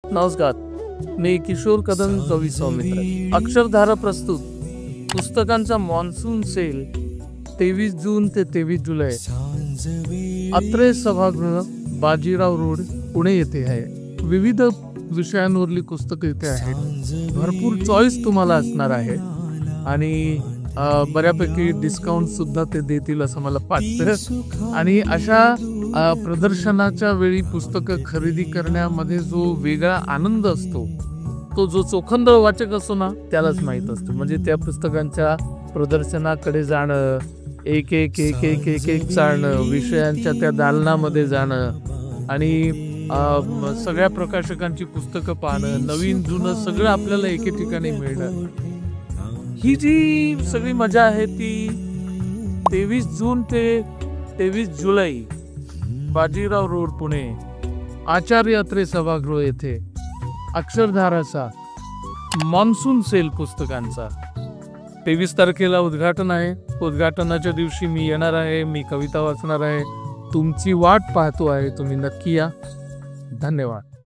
नमस्कार, मी किशोर कदम कवी सौमित्र. अक्षरधारा प्रस्तुत पुस्तकांचा मॉन्सून सेल 23 जून ते 23 जुलै अत्रे सभागृह, बाजीराव रोड, पुणे येथे आहे. विविध विषयांवरली पुस्तकं इथे आहेत. भरपूर चॉईस तुम्हाला असणार आहे आणि बऱ्यापैकी डिस्काउंट सुद्धा ते देतील असं मला वाटतं. आणि अशा प्रदर्शनाच्या वेळी पुस्तकं खरेदी करण्यामध्ये जो वेगळा आनंद असतो तो जो चोखंदळ वाचक असतो ना त्यालाच माहीत असतो. म्हणजे त्या पुस्तकांच्या प्रदर्शनाकडे जाणं, एक एक एक एक एक एक जाणं, विषयांच्या त्या दालनामध्ये जाणं आणि सगळ्या प्रकाशकांची पुस्तकं पाहणं, नवीन जुनं सगळं आपल्याला एके ठिकाणी मिळणं, ही जी सगळी मजा आहे ती 23 जून ते 23 जुलै बाजीराव रोड, पुणे, आचार्य अत्रे सभागृह येथे अक्षरधाराचा मॉन्सून सेल पुस्तकांचा 23 तारखेला उद्घाटन आहे. उद्घाटनाच्या दिवशी मी येणार आहे. मी कविता वाचणार आहे. तुमची वाट पाहतो आहे. तुम्ही नक्की या. धन्यवाद.